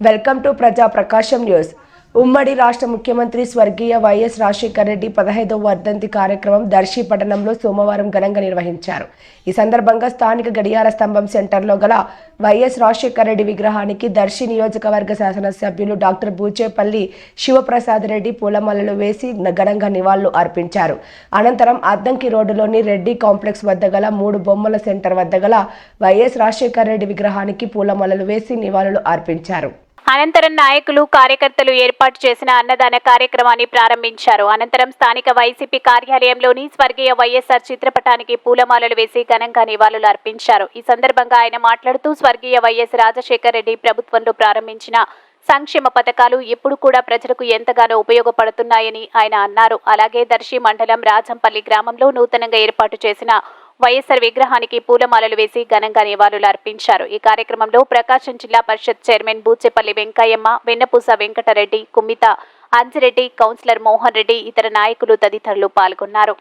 Welcome to ప్రజా ప్రకాశం news. ఉమ్మడి రాష్ట్ర ముఖ్యమంత్రి స్వర్గీయ వైఎస్ రాజశేఖర రెడ్డి 15వ వర్ధంతి కార్యక్రమం దర్శి పట్టణంలో సోమవారం ఘనంగా నిర్వహించారు. ఈ సందర్భంగా స్థానిక గడియార స్తంభం సెంటర్లో గల వైఎస్ రాజశేఖర రెడ్డి విగ్రహానికి దర్శి నియోజకవర్గ శాసనసభ్యులు డాక్టర్ బూచేపల్లి శివప్రసాద్ రెడ్డి పూలమాలలు వేసి ఘనంగా నివాళులు అర్పించారు. అనంతరం అద్దంకి రోడ్డులోని రెడ్డి కాంప్లెక్స్ వద్ద గల 3 బొమ్మల సెంటర్ వద్ద గల వైఎస్ రాజశేఖర రెడ్డి విగ్రహానికి పూలమాలలు వేసి నివాళులు అర్పించారు. అనంతరం నాయకులు కార్యకర్తలు ఏర్పాటు చేసిన అన్నదాన కార్యక్రమాన్ని ప్రారంభించారు. అనంతరం స్థానిక వైసీపీ కార్యాలయంలోని స్వర్గీయ వైఎస్ఆర్ చిత్రపటానికి పూలమాలలు వేసి ఘనంగా నివాళులు అర్పించారు. ఈ సందర్భంగా ఆయన మాట్లాడుతూ స్వర్గీయ వైఎస్ రాజశేఖర రెడ్డి ప్రభుత్వంలో ప్రారంభించిన సంక్షేమ పథకాలు ఇప్పుడు కూడా ప్రజలకు ఎంతగానో ఉపయోగపడుతున్నాయని ఆయన అన్నారు. అలాగే దర్శి మండలం రాజంపల్లి గ్రామంలో నూతనంగా ఏర్పాటు చేసిన వైఎస్ఆర్ విగ్రహానికి పూలమాలలు వేసి ఘనంగా నివాళులు అర్పించారు. ఈ కార్యక్రమంలో ప్రకాశం జిల్లా పరిషత్ చైర్మన్ బూచేపల్లి వెంకయ్యమ్మ, వెన్నపూస వెంకటరెడ్డి, కుమ్మిత అంజిరెడ్డి, కౌన్సిలర్ మోహన్ రెడ్డి, ఇతర నాయకులు తదితరులు పాల్గొన్నారు.